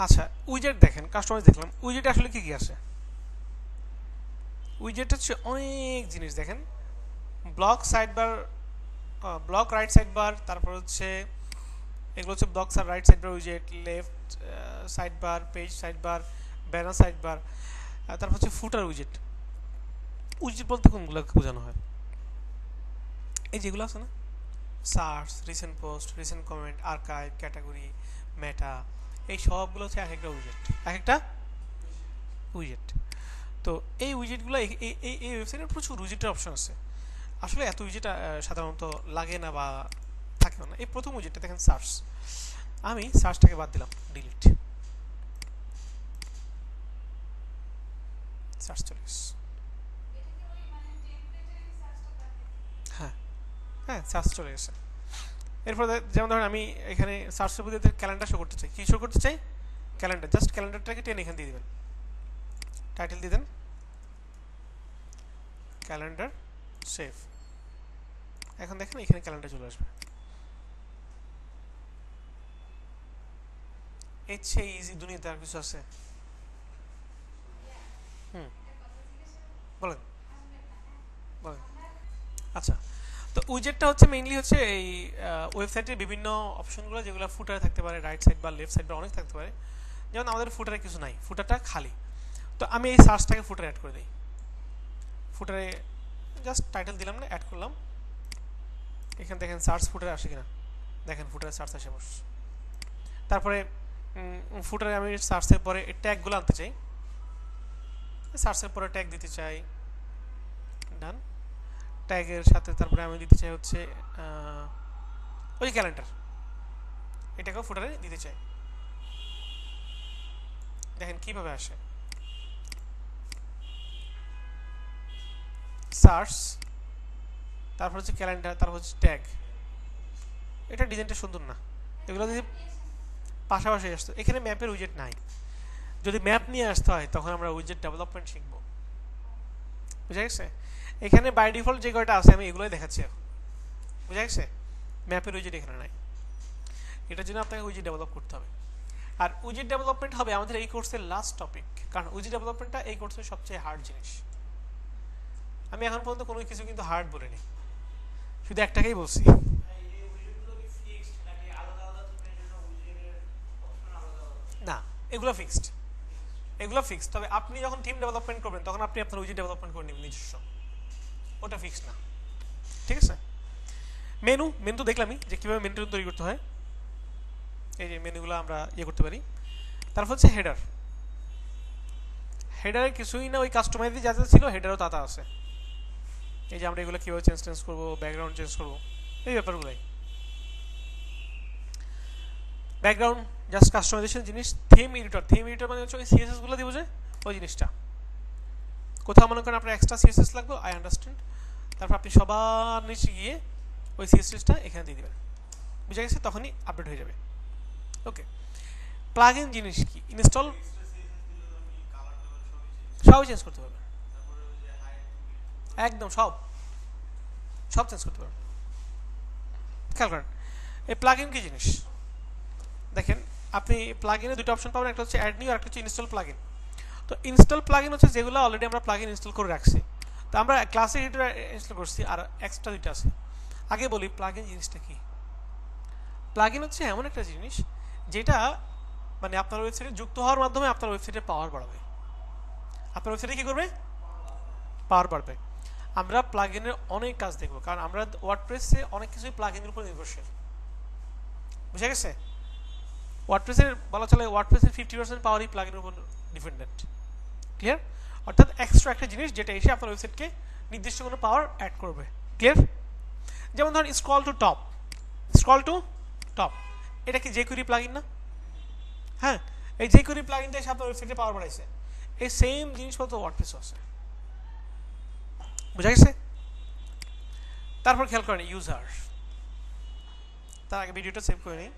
আচ্ছা, উইজেট দেখেন, কাস্টমাইজ দেখলাম। উইজেট আসলে কি কি আছে? উইজেট হচ্ছে অনেক জিনিস। দেখেন, block sidebar, block right sidebar, তারপর হচ্ছে এগুলো হচ্ছে ব্লক রাইট সাইড বার উইজেট, left sidebar, page sidebar, banner sidebar, তারপর হচ্ছে ফুটার উইজেট। উইজেট বলতে কোনগুলো বোঝানো হয়? এই যেগুলো আছে না, search, recent post, recent comment, archive, category, meta, এই সবগুলো হচ্ছে এক একটা উইজেট, এক একটা উইজেট। তো এই উইজেটগুলো এই ওয়েবসাইটে প্রচুর উইজেটের অপশন আছে। আসলে এত উইজেট সাধারণত লাগে না বা থাকেও না। এই প্রথম উইজেটটা দেখেন, সার্চ। আমি সার্চটাকে বাদ দিলাম, ডিলিট। সার্চ চলে গেছে। হ্যাঁ হ্যাঁ, সার্চ চলে গেছে। এরপর যেমন ধরেন আমি এখানে সার্চের মধ্যে ক্যালেন্ডার শো করতে চাই। কি শো করতে চাই? ক্যালেন্ডার। জাস্ট ক্যালেন্ডারটাকে টেনে এখানে দিয়ে দিবেন, টাইটেল দিয়ে দেন ক্যালেন্ডার, সেভ। এখন দেখেন এখানে ক্যালেন্ডার চলে আসবে। এর চেয়ে ইজি দুনিয়াতে আর কিছু আছে? হুম, বলেন বলেন। আচ্ছা, তো উইজেটটা হচ্ছে মেইনলি হচ্ছে এই ওয়েবসাইটের বিভিন্ন অপশনগুলো, যেগুলো ফুটারে থাকতে পারে, রাইট সাইড বা লেফট সাইড বা অনেক থাকতে পারে। যেমন আমাদের ফুটারে কিছু নাই, ফুটারটা খালি। তো আমি এই সার্চটাকে ফুটারে অ্যাড করে দিই। ফুটারে জাস্ট টাইটেল দিলাম না, অ্যাড করলাম। এখানে দেখেন সার্চ ফুটারে আসে কিনা, দেখেন ফুটারে সার্চ আসে বস। তারপরে ফুটারে আমি সার্চের পরে ট্যাগগুলো আনতে চাই, সার্চের পরে ট্যাগ দিতে চাই, ডান। ট্যাগের সাথে তারপরে আমি দিতে চাই হচ্ছে ওই ক্যালেন্ডার, এটাকেও ফুটারে দিতে চাই। দেখেন কিভাবে আসে, সার্চ, তারপর হচ্ছে ক্যালেন্ডার, তারপর হচ্ছে ট্যাগ। এটা ডিজাইনটা সুন্দর না? এগুলো যদি পাশাপাশি আসতো। এখানে ম্যাপের উইজেট নাই। যদি ম্যাপ নিয়ে আসতে হয় তখন আমরা উইজেট ডেভেলপমেন্ট শিখবো। বুঝা গেছে? এখানে বাই ডিফল্ট যে কয়টা আছে আমি এগুলোই দেখাচ্ছি এখন। বুঝা গেছে? ম্যাপের উইজেট এখানে নাই। এটার জন্য আপনাকে উইজেট ডেভেলপ করতে হবে। আর উইজেট ডেভেলপমেন্ট হবে আমাদের এই কোর্সের লাস্ট টপিক, কারণ উইজেট ডেভেলপমেন্টটা এই কোর্সের সবচেয়ে হার্ড জিনিস। আমি এখন পর্যন্ত কোনো কিছু কিন্তু হার্ড বলিনি, শুধু একটাকেই বলছি। না, এগুলো ফিক্সড, এগুলো ফিক্সড। তবে আপনি যখন টিম ডেভেলপমেন্ট করবেন তখন আপনি আপনার উইজেট ডেভেলপমেন্ট করে নেবেন নিজস্ব, ওটা ফিক্সড না। ঠিক আছে? মেনু, মেনু তো দেখলামই যে কীভাবে মেনু তৈরি করতে হয়। এই যে মেনুগুলো আমরা ইয়ে করতে পারি। তারপর হচ্ছে হেডার। হেডারে কিছুই না, ওই কাস্টমাইজে যা যা ছিল হেডারও তা আছে। এই যে আমরা এগুলো কীভাবে চেঞ্জ করবো, ব্যাকগ্রাউন্ড চেঞ্জ করবো, এই ব্যাপারগুলোই। ব্যাকগ্রাউন্ড জাস্ট কাস্টমাইজেশন জিনিস। থিম এডিটর, থিম এডিটর মানে হচ্ছে ওই সিএসএস গুলো দিব যে ওই জিনিসটা। কোথাও মনে করেন আপনার এক্সট্রা সিএসএস লাগবে, আই আন্ডারস্ট্যান্ড। তারপর আপনি সবার নিচে গিয়ে ওই সিএসএসটা এখানে দিয়ে দেবেন। বুঝা গেছে? তখনই আপডেট হয়ে যাবে। ওকে, প্লাগ ইন জিনিস কি? ইনস্টল, সবই চেঞ্জ করতে পারবেন, একদম সব সব চেঞ্জ করতে পারবেন। খেয়াল করেন, এই প্লাগ ইন কি জিনিস দেখেন। আপনি প্লাগ ইনে দুটো অপশন পাবেন, একটা হচ্ছে অ্যাড নিউ আর একটা হচ্ছে ইনস্টল প্লাগ ইন। তো ইনস্টল প্লাগ ইন হচ্ছে যেগুলো অলরেডি আমরা প্লাগ ইন ইনস্টল করে রাখছি। তো আমরা ক্লাসে এটা ইনস্টল করছি, আর এক্সট্রা দুইটা আছে। আগে বলি প্লাগ ইন জিনিসটা কি। প্লাগ ইন হচ্ছে এমন একটা জিনিস যেটা মানে আপনার ওয়েবসাইটে যুক্ত হওয়ার মাধ্যমে আপনার ওয়েবসাইটের পাওয়ার বাড়াবে। আপনার ওয়েবসাইটে কি করবে? পাওয়ার বাড়বে। আমরা প্লাগ ইনের অনেক কাজ দেখবো, কারণ আমরা ওয়ার্ডপ্রেসে অনেক কিছুই প্লাগ ইনের উপর নির্ভরশীল। বুঝা গেছে? ওয়ার্ডপ্রেসের বলা চলে ওয়ার্ডপ্রেসের 50% পাওয়ারই প্লাগ ইনের উপর ডিপেন্ডেন্ট। ক্লিয়ার? অর্থাৎ এক্সট্রা একটা জিনিস যেটা এসে আপনার ওয়েবসাইটকে নির্দিষ্ট কোনো পাওয়ার অ্যাড করবে। ক্লিয়ার? যেমন ধরুন scroll to top, scroll to top, এটা কি jQuery প্লাগইন না? হ্যাঁ, এই jQuery প্লাগইনটা এসে আপনার ওয়েবসাইটে পাওয়ার বাড়াইছে। এই সেম জিনিসপত্র ওয়ার্ডপ্রেসও আছে। বুঝা গেছে? তারপর খেয়াল করেন ইউজার। তার আগে ভিডিওটা সেভ করে নিই।